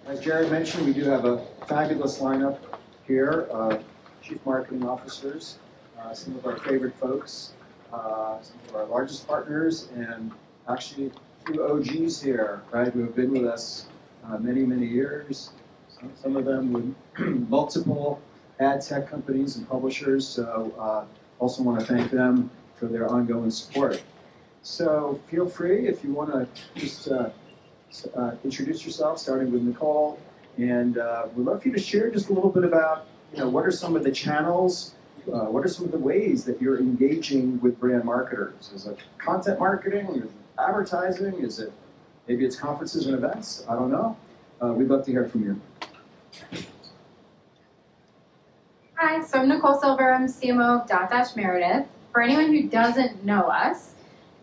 As Jared mentioned, we do have a fabulous lineup here, chief marketing officers, some of our favorite folks, some of our largest partners, and actually a few OGs here, right, who have been with us many, many years. Some of them with multiple ad tech companies and publishers, so also want to thank them for their ongoing support. So feel free if you want to just introduce yourself, starting with Nicole, and we'd love for you to share just a little bit about, what are some of the channels, what are some of the ways that you're engaging with brand marketers? Is it content marketing? Is it advertising? Is it maybe it's conferences and events? I don't know. We'd love to hear from you. Hi, so I'm Nicole Silver. I'm CMO of Dotdash Meredith. For anyone who doesn't know us,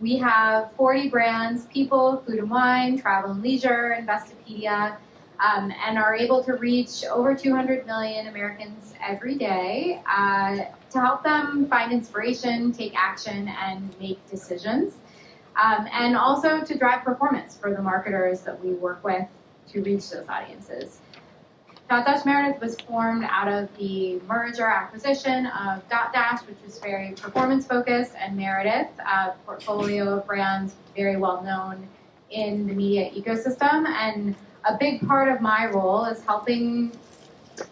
we have 40 brands, People, Food and Wine, Travel and Leisure, Investopedia, and are able to reach over 200 million Americans every day to help them find inspiration, take action, and make decisions. And also to drive performance for the marketers that we work with to reach those audiences. Dotdash Meredith was formed out of the merger acquisition of Dotdash, which was very performance focused, and Meredith, a portfolio of brands very well known in the media ecosystem. And a big part of my role is helping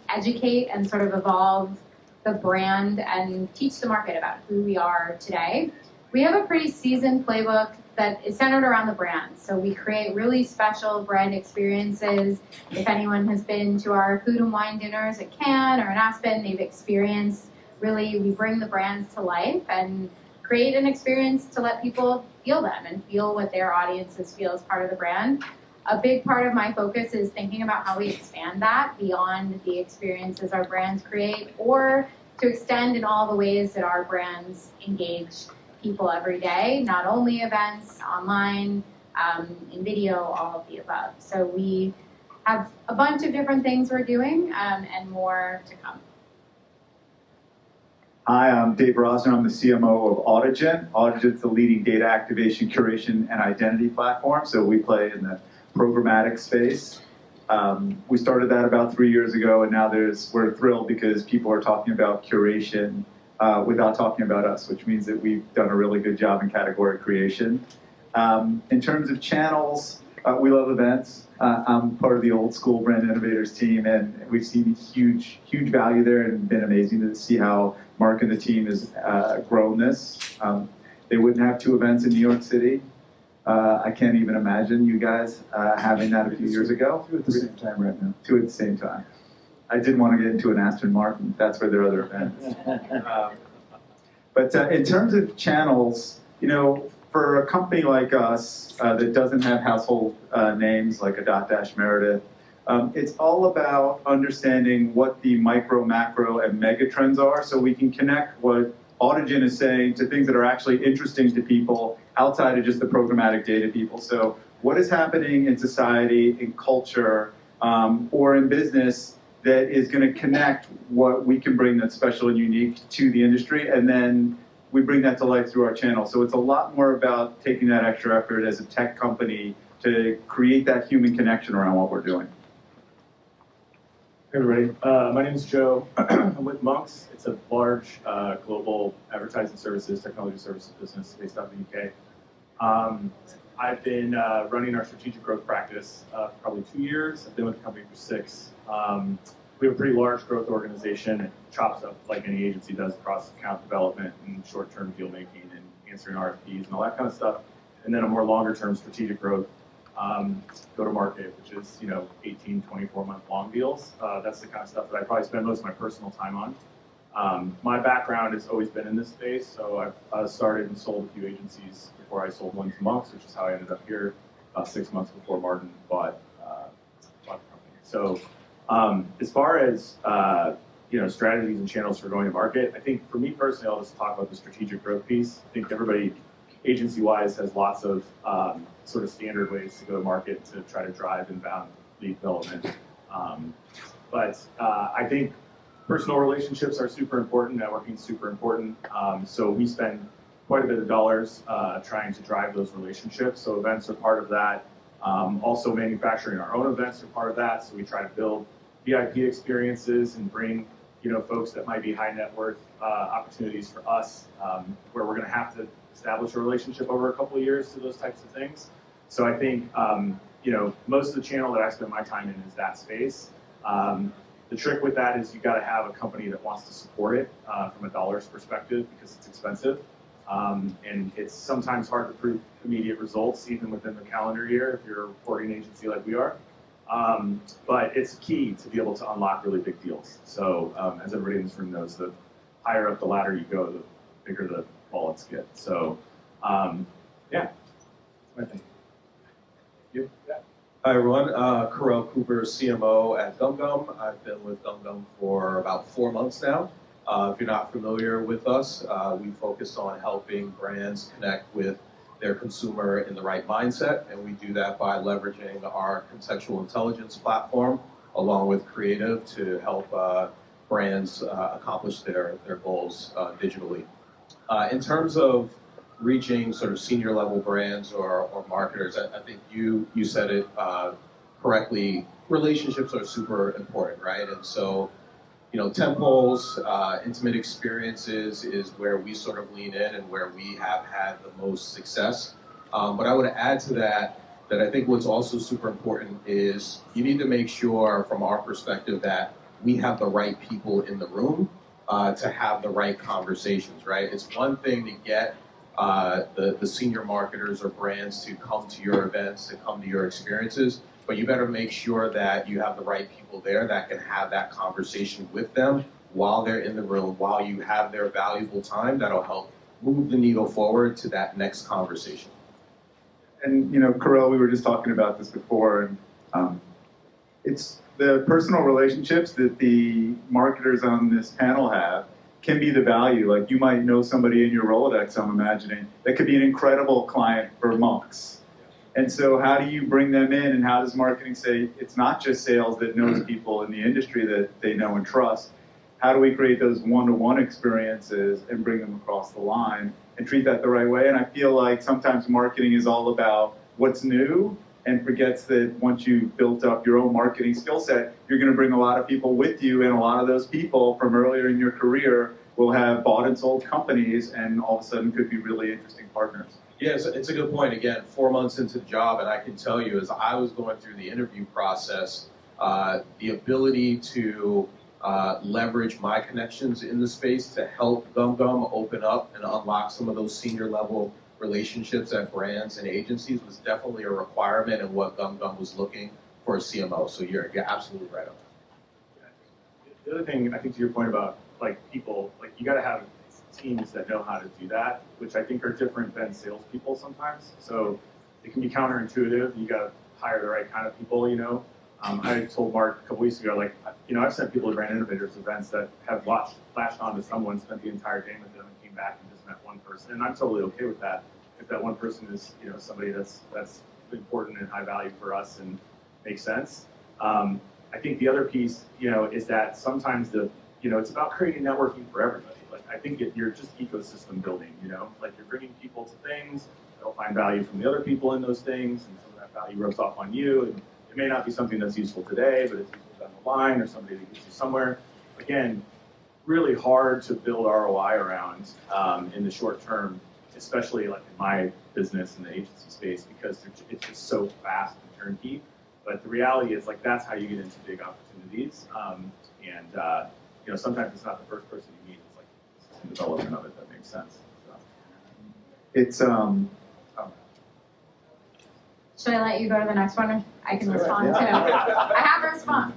educate and sort of evolve the brand and teach the market about who we are today. We have a pretty seasoned playbook that is centered around the brand. So we create really special brand experiences. If anyone has been to our food and wine dinners at Cannes or in Aspen, they've experienced we bring the brands to life and create an experience to let people feel them and feel what their audiences feel as part of the brand. A big part of my focus is thinking about how we expand that beyond the experiences our brands create, or to extend in all the ways that our brands engage people every day, not only events, online, in video, all of the above. So we have a bunch of different things we're doing and more to come. Hi, I'm Dave Rosner. I'm the CMO of Audigent. Audigent's the leading data activation, curation, and identity platform. So we play in the programmatic space. We started that about 3 years ago, and now we're thrilled because people are talking about curation without talking about us, which means that we've done a really good job in category creation. In terms of channels, we love events. I'm part of the old school brand innovators team, and we've seen huge value there, and been amazing to see how Marc and the team has grown this. They wouldn't have 2 events in New York City. I can't even imagine you guys having that a few years ago. 2 at the same time right now. 2 at the same time. I didn't want to get into an Aston Martin. That's where there are other events. But in terms of channels, for a company like us that doesn't have household names like a Dotdash Meredith, it's all about understanding what the micro, macro, and mega trends are, so we can connect what Audigent is saying to things that are actually interesting to people outside of just the programmatic data people. So what is happening in society, in culture, or in business that is going to connect what we can bring that's special and unique to the industry, and then we bring that to life through our channel. So it's a lot more about taking that extra effort as a tech company to create that human connection around what we're doing. Hey everybody, my name is Joe. I'm with Monks. It's a large global advertising services, technology services business based out of the UK. I've been running our strategic growth practice for probably 2 years. I've been with the company for 6. We have a pretty large growth organization. It chops up like any agency does across account development and short-term deal making and answering RFPs and all that kind of stuff. And then a more longer-term strategic growth go-to-market, which is 18, 24-month long deals. That's the kind of stuff that I probably spend most of my personal time on. My background has always been in this space, so I've started and sold a few agencies before I sold one to Monks, which is how I ended up here about 6 months before Martin bought the company. So as far as strategies and channels for going to market, I think for me personally, I'll just talk about the strategic growth piece. I think everybody, agency-wise, has lots of sort of standard ways to go to market to try to drive inbound lead development. But I think personal relationships are super important, networking is super important. So we spend quite a bit of dollars trying to drive those relationships. So events are part of that. Also manufacturing our own events are part of that, so we try to build VIP experiences and bring folks that might be high net worth opportunities for us, where we're going to have to establish a relationship over a couple of years to those types of things. So I think most of the channel that I spend my time in is that space. The trick with that is you got to have a company that wants to support it from a dollars perspective, because it's expensive. And it's sometimes hard to prove immediate results, even within the calendar year, if you're a reporting agency like we are. But it's key to be able to unlock really big deals. So as everybody in this room knows, the higher up the ladder you go, the bigger the wallets get. So yeah, that's my thing. You? Yeah. Hi everyone, Kerel Cooper, CMO at GumGum. I've been with GumGum for about 4 months now. If you're not familiar with us, we focus on helping brands connect with their consumer in the right mindset, and we do that by leveraging our contextual intelligence platform along with creative to help brands accomplish their goals digitally. In terms of reaching sort of senior level brands or marketers, I think you said it correctly. Relationships are super important, right? And so, temples, intimate experiences is where we sort of lean in and where we have had the most success. But I would add to that I think what's also super important is you need to make sure from our perspective that we have the right people in the room to have the right conversations, right? It's one thing to get the senior marketers or brands to come to your events, to come to your experiences, but you better make sure that you have the right people there that can have that conversation with them while they're in the room, while you have their valuable time that'll help move the needle forward to that next conversation. And Kerel, we were just talking about this before, and it's the personal relationships that the marketers on this panel have can be the value. Like, you might know somebody in your Rolodex, I'm imagining, that could be an incredible client for months. And so how do you bring them in, and how does marketing say it's not just sales that knows people in the industry that they know and trust? How do we create those one-to-one experiences and bring them across the line and treat that the right way? And I feel like sometimes marketing is all about what's new and forgets that once you've built up your own marketing skill set, you're going to bring a lot of people with you, and a lot of those people from earlier in your career will have bought and sold companies and all of a sudden could be really interesting partners. Yeah, it's a good point. Again, 4 months into the job, and I can tell you, as I was going through the interview process, the ability to leverage my connections in the space to help GumGum open up and unlock some of those senior level relationships at brands and agencies was definitely a requirement in what GumGum was looking for a CMO. So you're absolutely right on that. The other thing, I think, to your point about people, you got to have teams that know how to do that, which I think are different than salespeople sometimes. So it can be counterintuitive. You got to hire the right kind of people. I told Marc a couple weeks ago, I've sent people to brand innovators events that have latched onto someone, spent the entire day with them, and came back and just met one person, and I'm totally okay with that. If that one person is, somebody that's important and high value for us and makes sense. I think the other piece, is that sometimes it's about creating networking for everybody. I think you're just ecosystem building, you're bringing people to things, they'll find value from the other people in those things, and some of that value rubs off on you. And it may not be something that's useful today, but it's useful down the line, or somebody that gets you somewhere. Again, really hard to build ROI around in the short term, especially in my business in the agency space, because it's just so fast and turnkey. But the reality is, that's how you get into big opportunities. Sometimes it's not the first person you meet. It's the development of it that makes sense. So. It's Should I let you go to the next one? I can respond too. I have a response.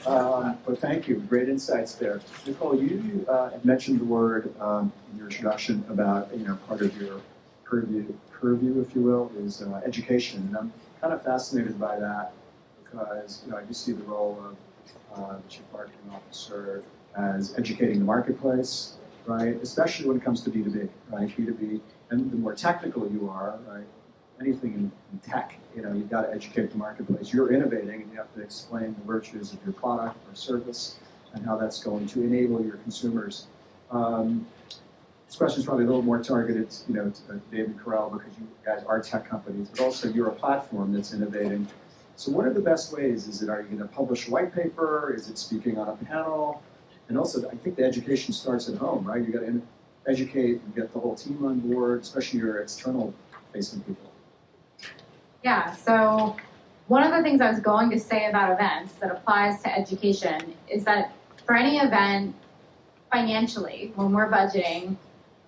Well, thank you. Great insights there. Nicole, you mentioned the word in your introduction about, part of your purview, if you will, is education. And I'm kind of fascinated by that because, I do see the role of the Chief Marketing Officer as educating the marketplace, right? Especially when it comes to B2B, right? B2B, and the more technical you are, right? Anything in tech, you've got to educate the marketplace. You're innovating, and you have to explain the virtues of your product or service and how that's going to enable your consumers. To this question is probably a little more targeted, you know, to Dave and Kerel, because you guys are tech companies, but also you're a platform that's innovating. So what are the best ways? Are you going to publish a white paper? Is it speaking on a panel? And also, I think the education starts at home, right? You got to educate and get the whole team on board, especially your external facing people. Yeah, so one of the things I was going to say about events that applies to education is that for any event, financially, when we're budgeting,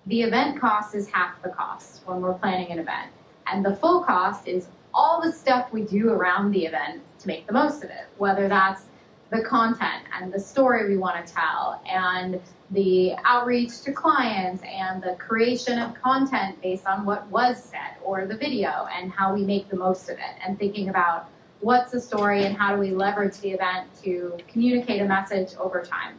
the event cost is half the cost when we're planning an event. And the full cost is all the stuff we do around the event to make the most of it, whether that's the content and the story we want to tell, and the outreach to clients, and the creation of content based on what was said, or the video, and how we make the most of it, and thinking about what's the story and how do we leverage the event to communicate a message over time.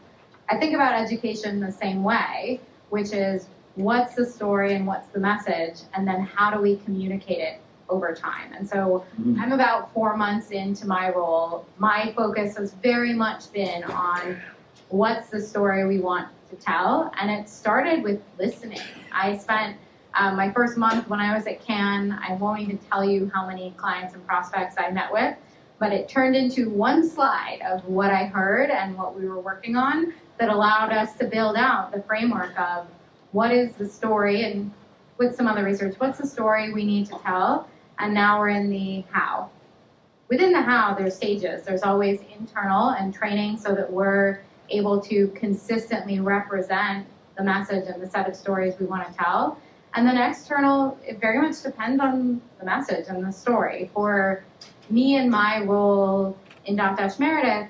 I think about education the same way, which is what's the story and what's the message, and then how do we communicate it over time. And so I'm about 4 months into my role. My focus has very much been on what's the story we want to tell, and it started with listening. I spent my first month when I was at Cannes, I won't even tell you how many clients and prospects I met with, but it turned into one slide of what I heard and what we were working on that allowed us to build out the framework of what is the story, and with some other research, what's the story we need to tell, and now we're in the how. Within the how, there's stages. There's always internal and training so that we're able to consistently represent the message and the set of stories we want to tell. And then external, it very much depends on the message and the story. For me and my role in Dotdash Meredith,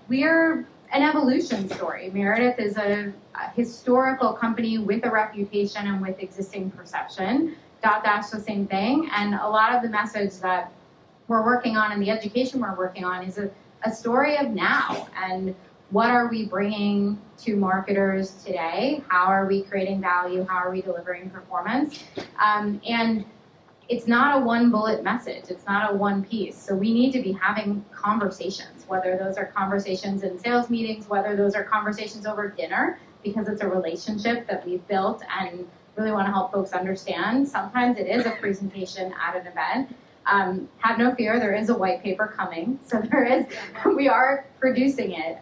we're an evolution story. Meredith is a historical company with a reputation and with existing perception. Dotdash, the same thing. And a lot of the message that we're working on and the education we're working on is a story of now. And what are we bringing to marketers today? How are we creating value? How are we delivering performance? And it's not a one bullet message. It's not a one piece. So we need to be having conversations, whether those are conversations in sales meetings, whether those are conversations over dinner, because it's a relationship that we've built and really want to help folks understand. Sometimes it is a presentation at an event. Have no fear, there is a white paper coming. So we are producing it.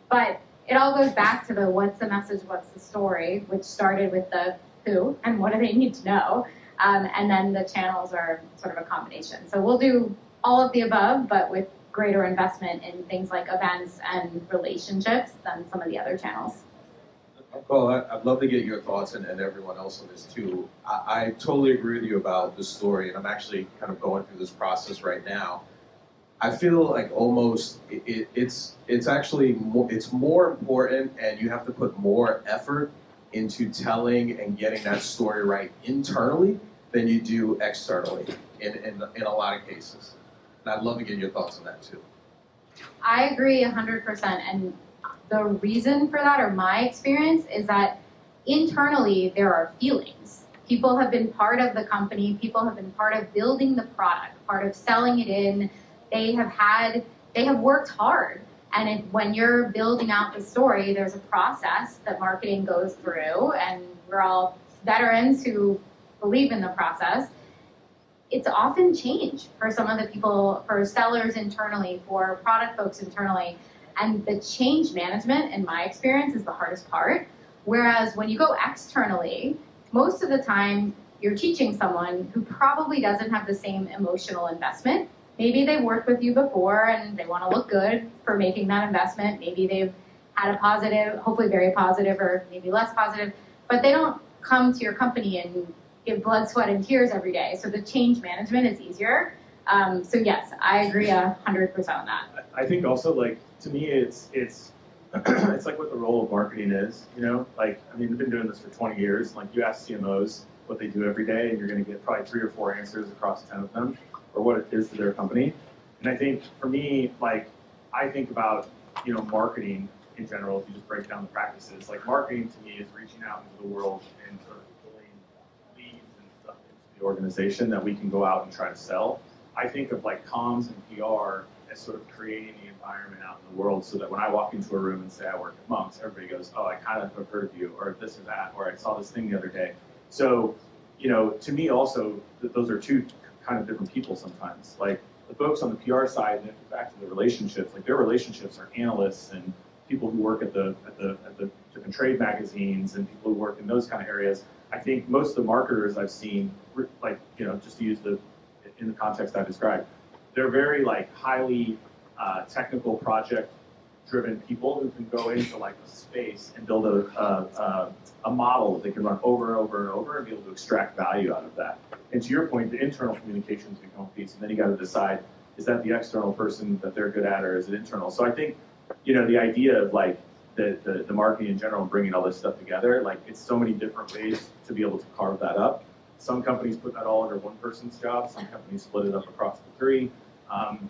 But it all goes back to the what's the message, what's the story, which started with the who and what do they need to know. And then the channels are sort of a combination. So we'll do all of the above, but with greater investment in things like events and relationships than some of the other channels. Well, I'd love to get your thoughts and everyone else on this too. I totally agree with you about the story, and I'm actually kind of going through this process right now. I feel like almost it's actually it's more important, and you have to put more effort into telling and getting that story right internally than you do externally in a lot of cases. And I'd love to get your thoughts on that too. I agree 100%. And the reason for that, or my experience, is that internally there are feelings. People have been part of the company. People have been part of building the product, part of selling it in. They have worked hard. And when you're building out the story, there's a process that marketing goes through, and we're all veterans who believe in the process. It's often change for some of the people, for sellers internally, for product folks internally. And the change management, in my experience, is the hardest part. Whereas when you go externally, most of the time you're teaching someone who probably doesn't have the same emotional investment. Maybe they've worked with you before and they want to look good for making that investment. Maybe they've had a positive, hopefully very positive, or maybe less positive, but they don't come to your company and give blood, sweat, and tears every day. So the change management is easier. So yes, I agree 100% on that. I think also, like, to me, it's it's like what the role of marketing is, you know? Like, I mean, I've been doing this for 20 years. Like, you ask CMOs what they do every day, and you're going to get probably 3 or 4 answers across 10 of them, or what it is to their company. And I think, for me, like, I think about, you know, marketing in general, if you just break down the practices. Like, marketing, to me, is reaching out into the world and sort of pulling leads and stuff into the organization that we can go out and try to sell. I think of, like, comms and PR at sort of creating the environment out in the world so that when I walk into a room and say I work at Monk's, everybody goes, oh, I kind of have heard of you, or this or that, or I saw this thing the other day. So, to me also, those are two kind of different people sometimes. Like the folks on the PR side, and back to the relationships, like their relationships are analysts and people who work at the different trade magazines and people who work in those kind of areas. I think most of the marketers I've seen, like, just to use in the context I described, they're very like highly technical project-driven people who can go into like a space and build a model that they can run over and over and over and be able to extract value out of that. And to your point, the internal communications become a piece, and then you got to decide, is that the external person that they're good at, or is it internal? So I think, the idea of like the marketing in general, bringing all this stuff together, like it's so many different ways to be able to carve that up. Some companies put that all under one person's job. Some companies split it up across the three.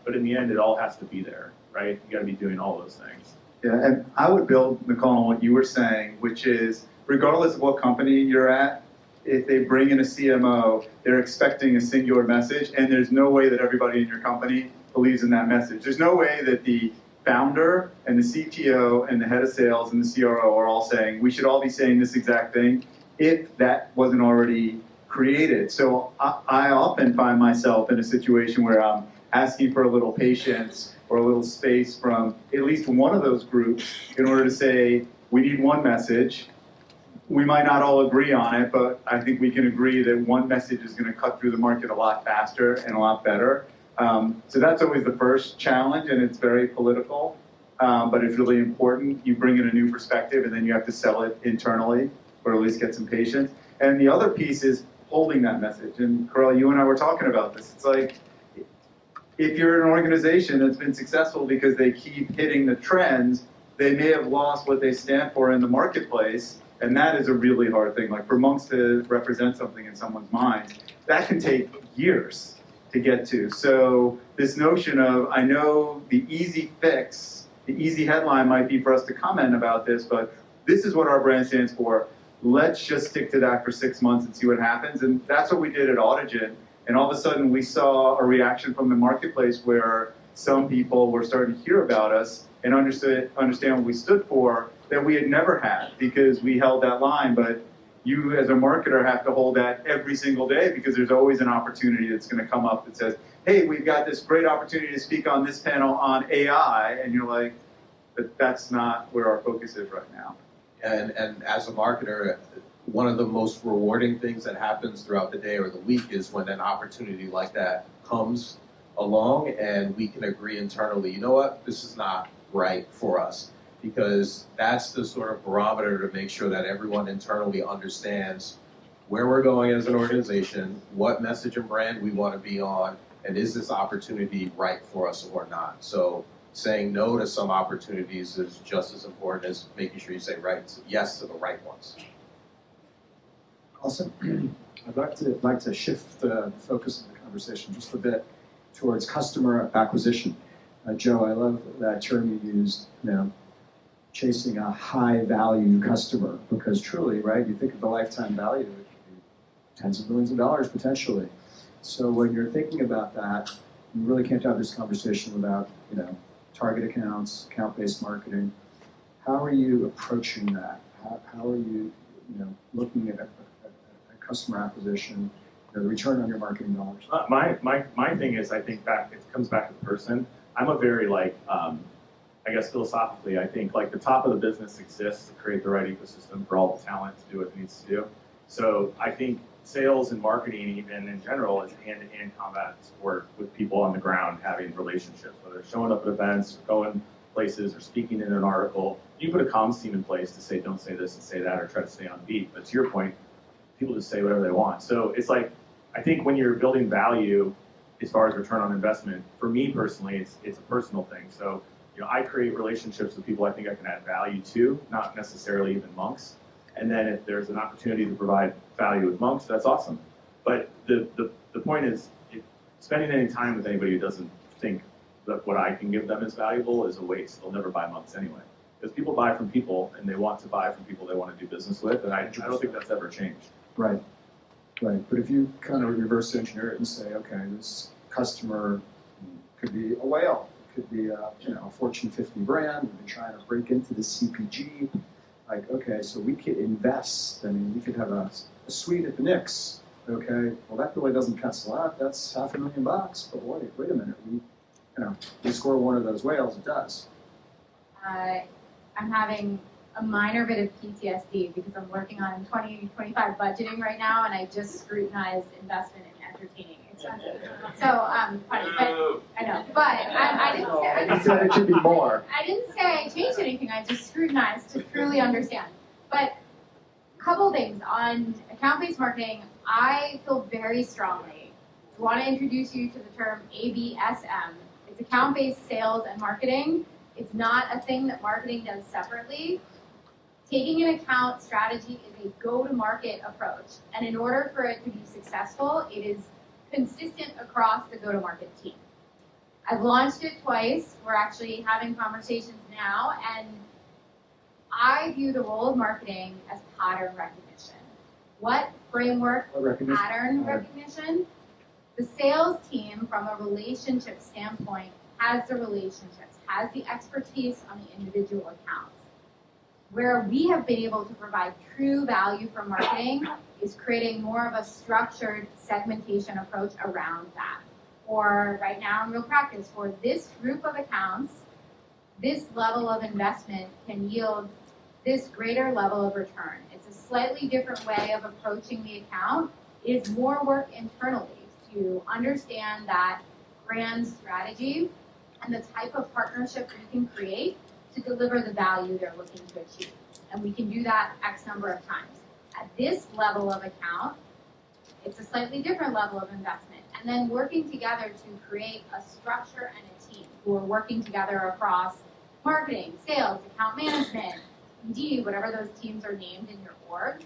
But in the end, it all has to be there, right? You got to be doing all those things. Yeah, and I would build, Nicole, on what you were saying, which is regardless of what company you're at, if they bring in a CMO, they're expecting a singular message, and there's no way that everybody in your company believes in that message. There's no way that the founder and the CTO and the head of sales and the CRO are all saying, we should all be saying this exact thing, if that wasn't already created. So I often find myself in a situation where I'm asking for a little patience or a little space from at least one of those groups in order to say, we need one message. We might not all agree on it, but I think we can agree that one message is going to cut through the market a lot faster and a lot better. So that's always the first challenge, and it's very political, but it's really important. You bring in a new perspective, and then you have to sell it internally, or at least get some patience. And the other piece is holding that message. And Kerel, you and I were talking about this. It's like, if you're an organization that's been successful because they keep hitting the trends, they may have lost what they stand for in the marketplace, and that is a really hard thing. Like for Monk's to represent something in someone's mind, that can take years to get to. So this notion of, I know the easy fix, the easy headline might be for us to comment about this, but this is what our brand stands for. Let's just stick to that for 6 months and see what happens. And that's what we did at Audigent. And all of a sudden we saw a reaction from the marketplace where some people were starting to hear about us and understand what we stood for that we had never had because we held that line. But you as a marketer have to hold that every single day because there's always an opportunity that's going to come up that says, hey, we've got this great opportunity to speak on this panel on AI. And you're like, but that's not where our focus is right now. And as a marketer, one of the most rewarding things that happens throughout the day or the week is when an opportunity like that comes along and we can agree internally, you know what, this is not right for us. Because that's the sort of barometer to make sure that everyone internally understands where we're going as an organization, what message and brand we want to be on, and is this opportunity right for us or not. So saying no to some opportunities is just as important as making sure you say yes to the right ones. Awesome. I'd like to shift the focus of the conversation just a bit towards customer acquisition. Joe, I love that term you used, chasing a high-value customer, because truly, right, you think of the lifetime value, it could be tens of millions of dollars potentially. So when you're thinking about that, you really can't have this conversation without, target accounts, account-based marketing. How are you approaching that? How are you, looking at customer acquisition, the return on your marketing dollars? My thing is, I think it comes back to the person. I'm a very I guess philosophically, I think the top of the business exists to create the right ecosystem for all the talent to do what it needs to do. So I think sales and marketing, even in general, is hand-to-hand combat sport with people on the ground having relationships, whether it's showing up at events, or going places, or speaking in an article. You put a comms team in place to say, don't say this and say that, or try to stay on beat. But to your point, people just say whatever they want. So it's I think when you're building value, as far as return on investment, for me personally, it's a personal thing. So I create relationships with people I think I can add value to, not necessarily even Monk's. And then if there's an opportunity to provide value with Monk's, that's awesome. But the point is, spending any time with anybody who doesn't think that what I can give them is valuable is a waste. They'll never buy Monk's anyway. Because people buy from people, and they want to buy from people they want to do business with, and I don't think that's ever changed. Right. But if you kind of reverse engineer it and say, okay, this customer could be a whale, could be a Fortune 50 brand. We've been trying to break into the CPG. Like, okay, so we could invest. I mean, we could have a suite at the Knicks. Okay, well that really doesn't pencil out. That's $500,000. But wait a minute, we score one of those whales. It does. I'm having a minor bit of PTSD because I'm working on 2025 budgeting right now, and I just scrutinized investment in entertaining expenses. So, funny, but I know. But I didn't say. You said it should be more. I didn't say I changed anything. I just scrutinized to truly understand. But a couple things on account-based marketing. I feel very strongly. I want to introduce you to the term ABSM. It's account-based sales and marketing. It's not a thing that marketing does separately. Taking an account strategy is a go-to-market approach. And in order for it to be successful, it is consistent across the go-to-market team. I've launched it twice. We're actually having conversations now. And I view the role of marketing as pattern recognition. What framework? Pattern recognition. The sales team, from a relationship standpoint, has the relationships, has the expertise on the individual accounts. Where we have been able to provide true value for marketing is creating more of a structured segmentation approach around that. Or right now in real practice, for this group of accounts, this level of investment can yield this greater level of return. It's a slightly different way of approaching the account. It is more work internally to understand that brand strategy and the type of partnership we can create to deliver the value they're looking to achieve. And we can do that X number of times. At this level of account, it's a slightly different level of investment. And then working together to create a structure and a team who are working together across marketing, sales, account management, BD, whatever those teams are named in your org.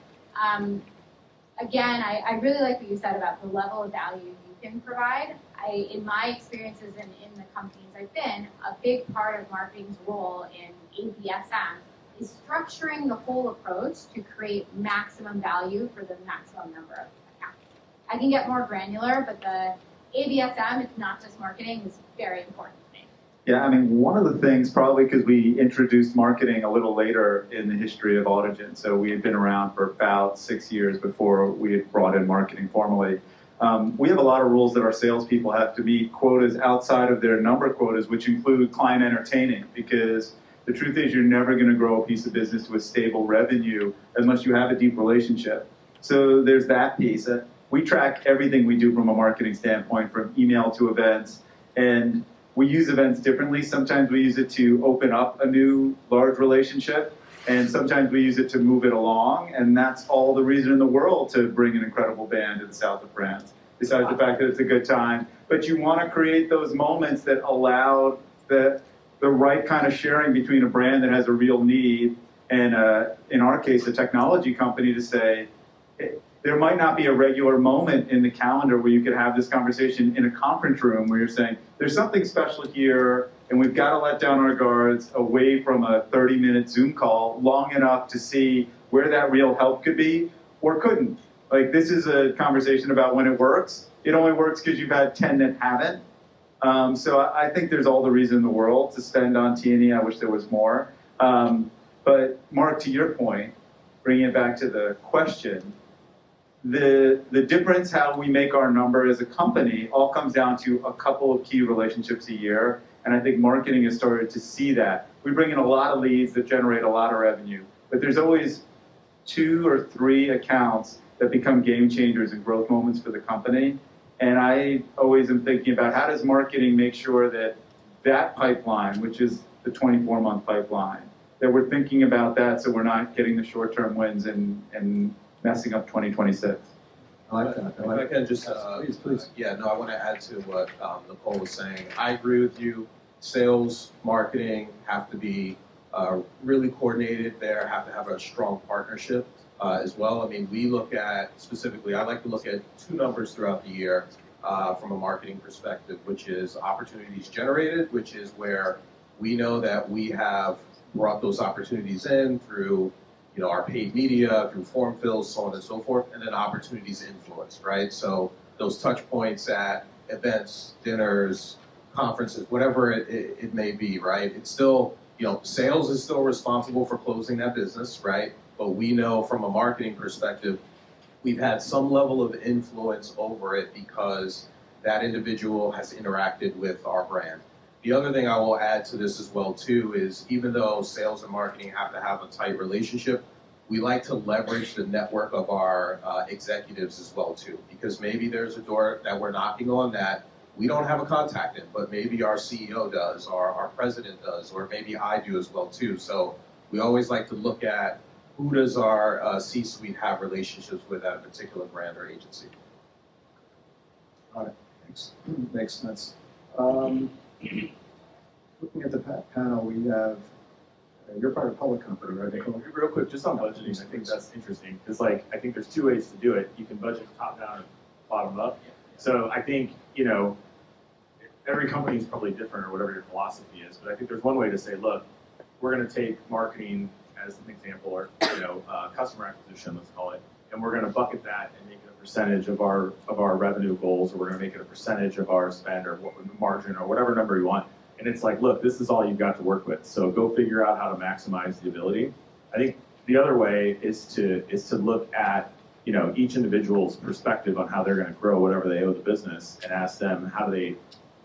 Again, I really like what you said about the level of value you can provide. In my experiences and in the companies I've been, a big part of marketing's role in ABSM is structuring the whole approach to create maximum value for the maximum number of accounts. I can get more granular, but the ABSM, it's not just marketing, is very important to me. Yeah, I mean, one of the things, probably because we introduced marketing a little later in the history of Audigent, so we had been around for about 6 years before we had brought in marketing formally. We have a lot of rules that our salespeople have to meet quotas outside of their number quotas, which include client entertaining, because the truth is you're never going to grow a piece of business to a stable revenue unless you have a deep relationship. So there's that piece. We track everything we do from a marketing standpoint, from email to events, and we use events differently. Sometimes we use it to open up a new large relationship, and sometimes we use it to move it along, and that's all the reason in the world to bring an incredible band to the south of France, besides the fact that it's a good time. But you want to create those moments that allow the right kind of sharing between a brand that has a real need and, in our case, a technology company to say, there might not be a regular moment in the calendar where you could have this conversation in a conference room where you're saying, there's something special here, and we've got to let down our guards away from a 30-minute Zoom call long enough to see where that real help could be or couldn't. Like, this is a conversation about when it works. It only works because you've had 10 that haven't. So I think there's all the reason in the world to spend on T&E. I wish there was more. But Marc, to your point, bringing it back to the question, the difference how we make our number as a company all comes down to a couple of key relationships a year, and I think marketing has started to see that. We bring in a lot of leads that generate a lot of revenue, but there's always 2 or 3 accounts that become game changers and growth moments for the company, and I always am thinking about how does marketing make sure that that pipeline, which is the 24-month pipeline, that we're thinking about that so we're not getting the short-term wins and messing up 2026. I like that. If I can just, please. Yeah, no, I want to add to what Nicole was saying. I agree with you. Sales, marketing have to be really coordinated there, have to have a strong partnership as well. I mean, we look at, specifically, I like to look at 2 numbers throughout the year from a marketing perspective, which is opportunities generated, which is where we know that we have brought those opportunities in through our paid media, through form fills, so on and so forth, and then opportunities influenced, right? So those touch points at events, dinners, conferences, whatever it may be, right? It's still, sales is still responsible for closing that business, right? But we know from a marketing perspective, we've had some level of influence over it because that individual has interacted with our brand. The other thing I will add to this as well too is even though sales and marketing have to have a tight relationship, we like to leverage the network of our executives as well too, because maybe there's a door that we're knocking on that we don't have a contact in, but maybe our CEO does, or our president does, or maybe I do as well too. So we always like to look at who does our C-suite have relationships with at a particular brand or agency. Got it. Makes sense. Looking at the panel, we have, you're part of a public company, right, Nicole? Real quick, just on budgeting, I think that's interesting, because I think there's two ways to do it. You can budget top down and bottom up. So I think, every company is probably different or whatever your philosophy is, but I think there's one way to say, look, we're going to take marketing as an example, or customer acquisition, let's call it, and we're going to bucket that and make it a percentage of our revenue goals, or we're going to make it a percentage of our spend or margin or whatever number you want. And it's like, look, this is all you've got to work with. So go figure out how to maximize the ability. I think the other way is to look at each individual's perspective on how they're going to grow whatever they owe the business, and ask them how do they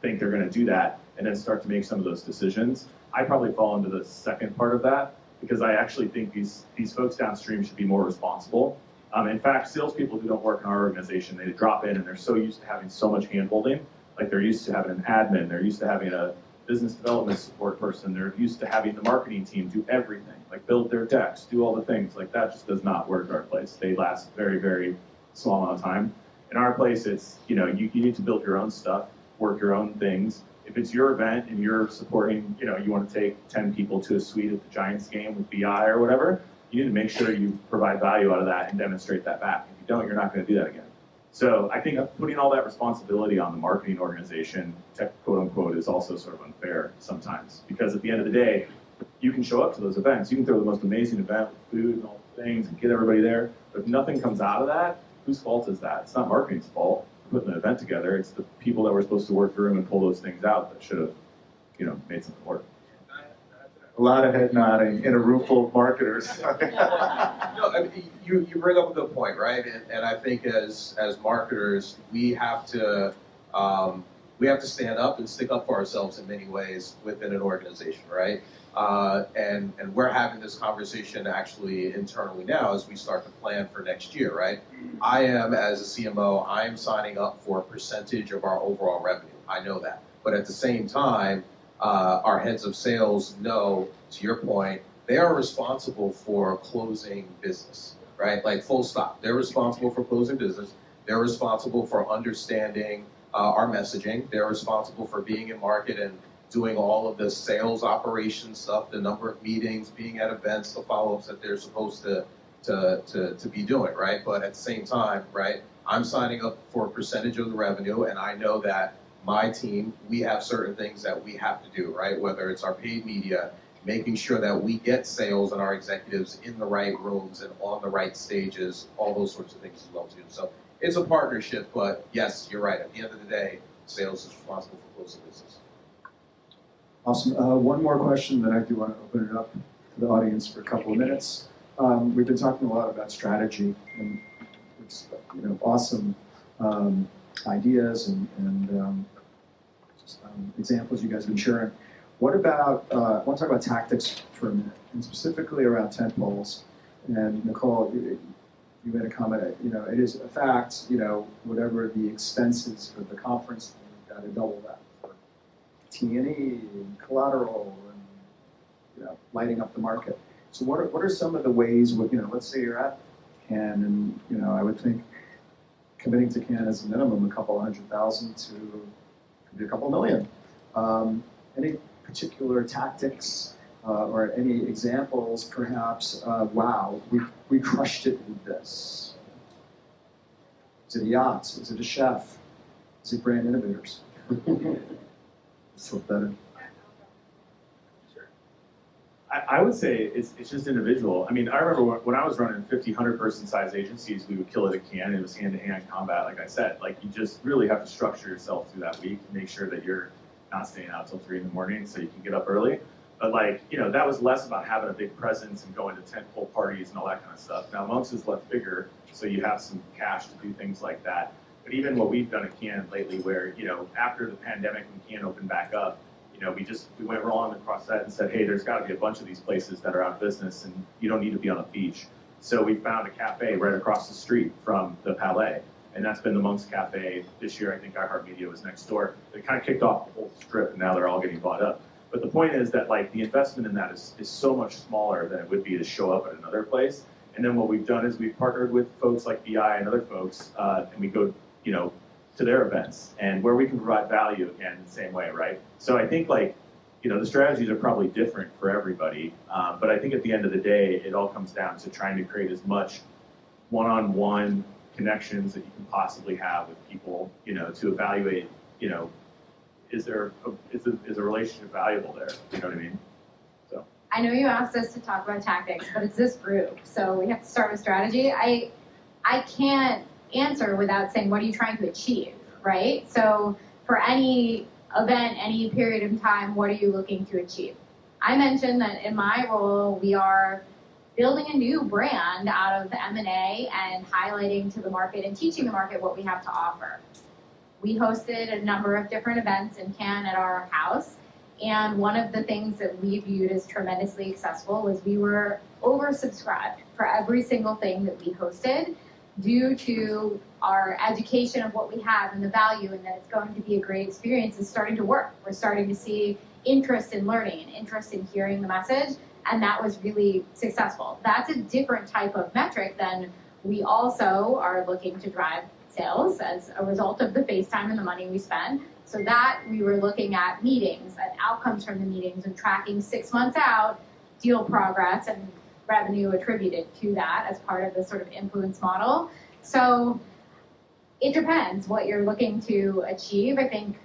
think they're going to do that, and then start to make some of those decisions. I probably fall into the second part of that, because I actually think these folks downstream should be more responsible. In fact, salespeople who don't work in our organization, they drop in and they're so used to having so much hand-holding. Like they're used to having an admin, they're used to having a business development support person, they're used to having the marketing team do everything, like build their decks, do all the things. Like that just does not work at our place. They last very, very small amount of time. In our place, it's, you need to build your own stuff, work your own things. If it's your event and you're supporting, you want to take 10 people to a suite at the Giants game with BI or whatever, you need to make sure you provide value out of that and demonstrate that back. If you don't, you're not going to do that again. So I think putting all that responsibility on the marketing organization, quote unquote, is also sort of unfair sometimes. Because at the end of the day, you can show up to those events. You can throw the most amazing event with food and all the things and get everybody there. But if nothing comes out of that, whose fault is that? It's not marketing's fault for putting an event together. It's the people that were supposed to work through and pull those things out that should have, made something work. A lot of head nodding in a room full of marketers. No, I mean, you bring up a good point, right? And I think as marketers, we have to stand up and stick up for ourselves in many ways within an organization, right? And we're having this conversation actually internally now as we start to plan for next year, right? I am, as a CMO, I am signing up for a percentage of our overall revenue. I know that. But at the same time, our heads of sales know, to your point, they are responsible for closing business, right? Like full stop. They're responsible for closing business. They're responsible for understanding our messaging. They're responsible for being in market and doing all of the sales operation stuff, the number of meetings, being at events, the follow-ups that they're supposed to be doing, right? But at the same time, right, I'm signing up for a percentage of the revenue, and I know that my team, we have certain things that we have to do, right? Whether it's our paid media, making sure that we get sales and our executives in the right rooms and on the right stages, all those sorts of things as well too. So it's a partnership, but yes, you're right. At the end of the day, sales is responsible for closing business. Awesome. One more question, then I do want to open it up to the audience for a couple of minutes. We've been talking a lot about strategy, and it's awesome ideas and examples you guys have been sharing. What about, I want to talk about tactics for a minute, and specifically around tentpoles. And Nicole, you made a comment, it is a fact, whatever the expenses for the conference, you've got to double that for T&E and collateral and, lighting up the market. So what are some of the ways, let's say you're at Cannes, and, I would think committing to Cannes is a minimum a couple $100,000 to could be a couple million. Any particular tactics or any examples, perhaps, wow, we crushed it with this? Is it a yacht? Is it a chef? Is it brand innovators? Slip that in. I would say it's just individual. I mean, I remember when I was running 50, 100-person size agencies, we would kill it at Cannes. It was hand-to-hand combat, like I said. Like, you just really have to structure yourself through that week to make sure that you're not staying out till 3 in the morning so you can get up early. But like, you know, that was less about having a big presence and going to tentpole parties and all that kind of stuff. Now Monks is left bigger, so you have some cash to do things like that. But even what we've done at Can lately, where, you know, after the pandemic when Can opened back up, you know, we went rolling across that and said, hey, there's got to be a bunch of these places that are out of business, and you don't need to be on a beach. So we found a cafe right across the street from the Palais, and that's been the Monks Cafe this year. I think iHeartMedia was next door. They kind of kicked off the whole strip, and now they're all getting bought up. But the point is that like the investment in that is so much smaller than it would be to show up at another place. And then what we've done is we've partnered with folks like BI and other folks, and we go, you know, to their events, and where we can provide value again in the same way, right? So I think like, you know, the strategies are probably different for everybody, but I think at the end of the day, it all comes down to trying to create as much one-on-one connections that you can possibly have with people, you know, to evaluate, you know, is a relationship valuable there? You know what I mean? So I know you asked us to talk about tactics, but it's this group, so we have to start with strategy. I can't answer without saying, what are you trying to achieve, right? So for any event, any period of time, what are you looking to achieve? I mentioned that in my role, we are building a new brand out of M&A and highlighting to the market and teaching the market what we have to offer. We hosted a number of different events in Cannes at our house, and one of the things that we viewed as tremendously successful was we were oversubscribed for every single thing that we hosted, due to our education of what we have and the value, and that it's going to be a great experience, is starting to work. We're starting to see interest in learning and interest in hearing the message, and that was really successful. That's a different type of metric than we also are looking to drive sales as a result of the face time and the money we spend. So that we were looking at meetings and outcomes from the meetings and tracking 6 months out deal progress and revenue attributed to that as part of the sort of influence model. So it depends what you're looking to achieve. I think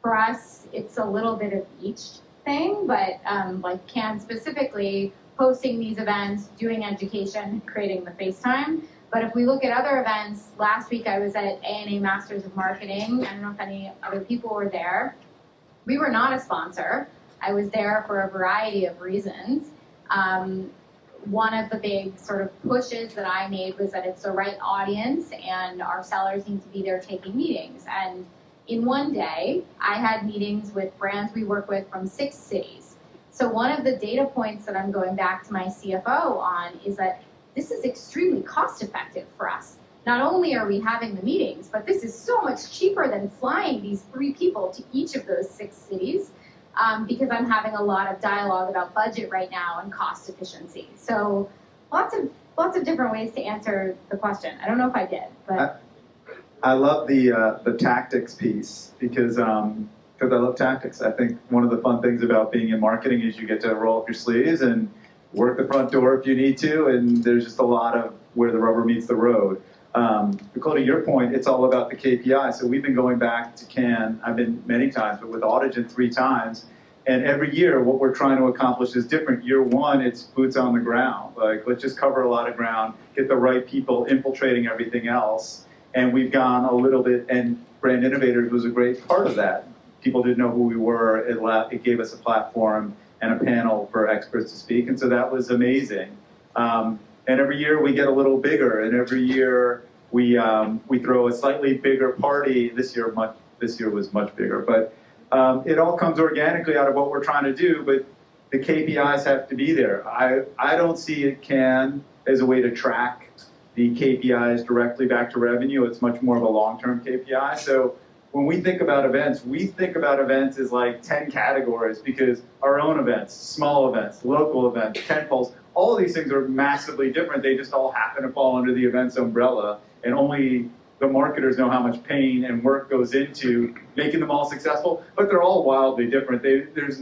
for us, it's a little bit of each thing, but like Can specifically, hosting these events, doing education, creating the FaceTime. But if we look at other events, last week I was at A&A Masters of Marketing. I don't know if any other people were there. We were not a sponsor. I was there for a variety of reasons. One of the big sort of pushes that I made was that it's the right audience and our sellers need to be there taking meetings. And in one day, I had meetings with brands we work with from 6 cities. So one of the data points that I'm going back to my CFO on is that this is extremely cost effective for us. Not only are we having the meetings, but this is so much cheaper than flying these 3 people to each of those 6 cities. Because I'm having a lot of dialogue about budget right now and cost efficiency. So lots of different ways to answer the question. I don't know if I did, but I love the tactics piece because I love tactics. I think one of the fun things about being in marketing is you get to roll up your sleeves and work the front door if you need to, and there's just a lot of where the rubber meets the road. Nicole, to your point, it's all about the KPI. So we've been going back to Cannes, I've been many times, but with Audigent 3 times. And every year, what we're trying to accomplish is different. Year 1, it's boots on the ground. Like, let's just cover a lot of ground, get the right people infiltrating everything else. And we've gone a little bit, and Brand Innovators was a great part of that. People didn't know who we were. It gave us a platform and a panel for experts to speak. And so that was amazing. And every year we get a little bigger, and every year we throw a slightly bigger party. This year was much bigger, but it all comes organically out of what we're trying to do. But the KPIs have to be there. I don't see it as a way to track the KPIs directly back to revenue. It's much more of a long-term KPI. So when we think about events as like 10 categories, because our own events, small events, local events, tentpoles, all of these things are massively different. They just all happen to fall under the events umbrella, and only the marketers know how much pain and work goes into making them all successful, but they're all wildly different. There's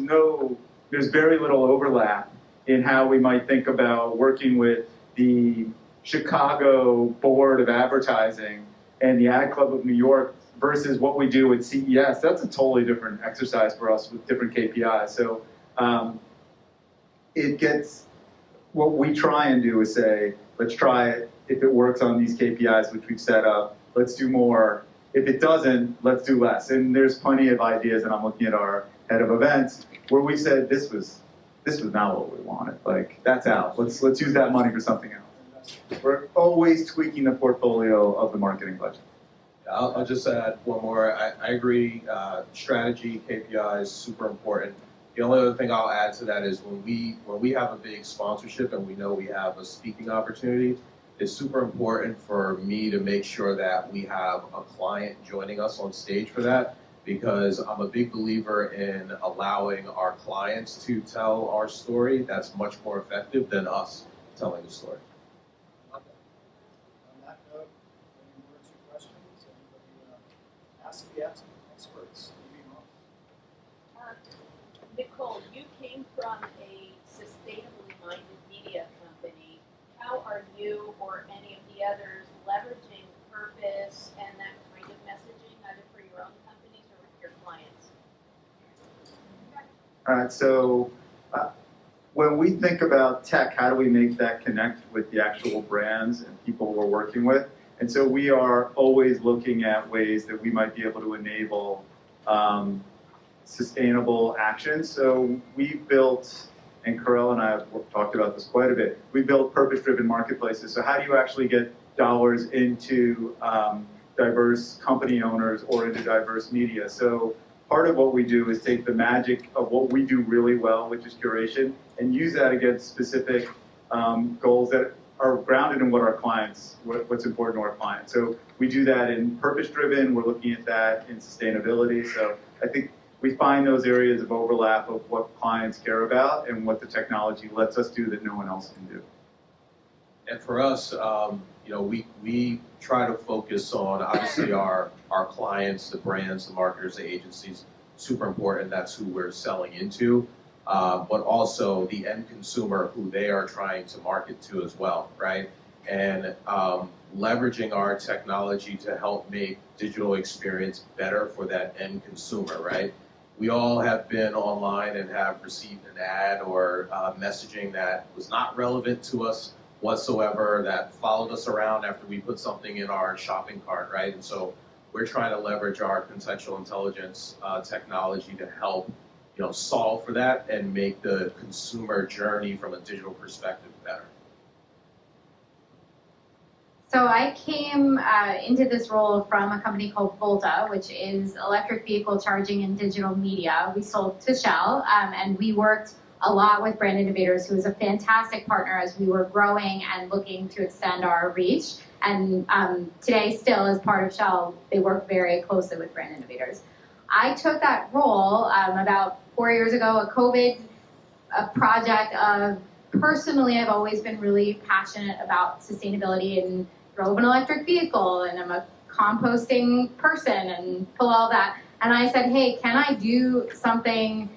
very little overlap in how we might think about working with the Chicago Board of Advertising and the Ad Club of New York versus what we do at CES. That's a totally different exercise for us with different KPIs. So what we try and do is say, let's try it. If it works on these KPIs, which we've set up, let's do more. If it doesn't, let's do less. And there's plenty of ideas, and I'm looking at our head of events, where we said this was not what we wanted. Like, that's out. Let's use that money for something else. We're always tweaking the portfolio of the marketing budget. I'll just add one more. I agree. Strategy, KPIs, super important. The only other thing I'll add to that is when we have a big sponsorship and we know we have a speaking opportunity, it's super important for me to make sure that we have a client joining us on stage for that, because I'm a big believer in allowing our clients to tell our story. That's much more effective than us telling the story. On that note, any more or two questions? Anybody ask the experts? Nicole, you came from a sustainably minded media company. How are you or any of the others leveraging purpose and that kind of messaging, either for your own companies or with your clients? All right, so when we think about tech, how do we make that connect with the actual brands and people we're working with? And so we are always looking at ways that we might be able to enable sustainable action. So we built, and Kerel and I have talked about this quite a bit, we built purpose-driven marketplaces. So how do you actually get dollars into diverse company owners or into diverse media? So part of what we do is take the magic of what we do really well, which is curation, and use that against specific goals that are grounded in what's important to our clients. So we do that in purpose-driven, we're looking at that in sustainability. So I think we find those areas of overlap of what clients care about and what the technology lets us do that no one else can do. And for us, we try to focus on obviously our clients, the brands, the marketers, the agencies. Super important. That's who we're selling into, but also the end consumer who they are trying to market to as well, right? And leveraging our technology to help make digital experience better for that end consumer, right? We all have been online and have received an ad or messaging that was not relevant to us whatsoever, that followed us around after we put something in our shopping cart, right? And so we're trying to leverage our contextual intelligence technology to help, solve for that and make the consumer journey from a digital perspective better. So I came into this role from a company called Volta, which is electric vehicle charging and digital media. We sold to Shell, and we worked a lot with Brand Innovators, who was a fantastic partner as we were growing and looking to extend our reach. And today, still as part of Shell, they work very closely with Brand Innovators. I took that role about 4 years ago, a project of, personally, I've always been really passionate about sustainability and drove an electric vehicle, and I'm a composting person and pull all that. And I said, hey, can I do something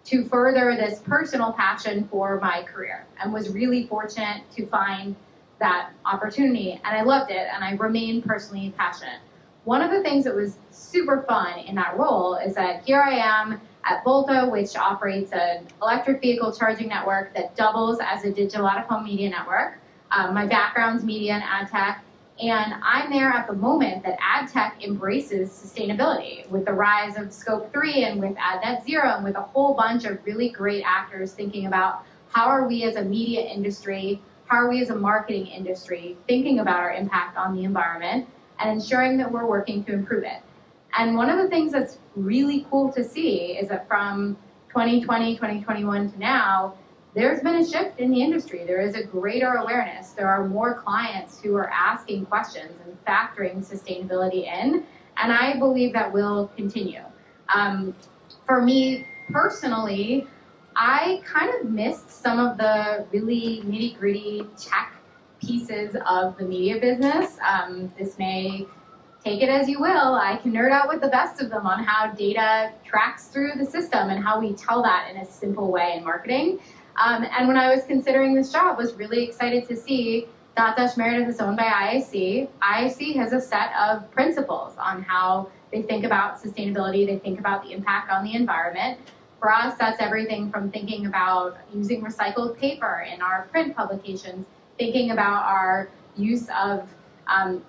to further this personal passion for my career? And was really fortunate to find that opportunity. And I loved it, and I remain personally passionate. One of the things that was super fun in that role is that here I am at Volta, which operates an electric vehicle charging network that doubles as a digital out-of-home media network. My background's media and ad tech, and I'm there at the moment that ad tech embraces sustainability with the rise of Scope 3 and with Ad Net Zero and with a whole bunch of really great actors thinking about how are we as a media industry, how are we as a marketing industry thinking about our impact on the environment and ensuring that we're working to improve it. And one of the things that's really cool to see is that from 2020, 2021 to now, there's been a shift in the industry. There is a greater awareness. There are more clients who are asking questions and factoring sustainability in, and I believe that will continue. For me personally, I kind of missed some of the really nitty-gritty tech pieces of the media business. This may take it as you will. I can nerd out with the best of them on how data tracks through the system and how we tell that in a simple way in marketing. And when I was considering this job, was really excited to see Dotdash Meredith is owned by IAC. IAC has a set of principles on how they think about sustainability, they think about the impact on the environment. For us, that's everything from thinking about using recycled paper in our print publications, thinking about our use of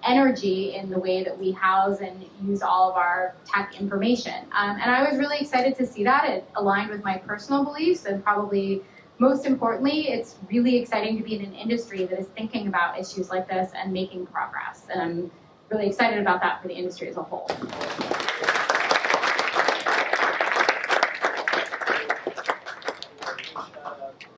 energy in the way that we house and use all of our tech information. And I was really excited to see that. It aligned with my personal beliefs, and probably most importantly, it's really exciting to be in an industry that is thinking about issues like this and making progress. And I'm really excited about that for the industry as a whole.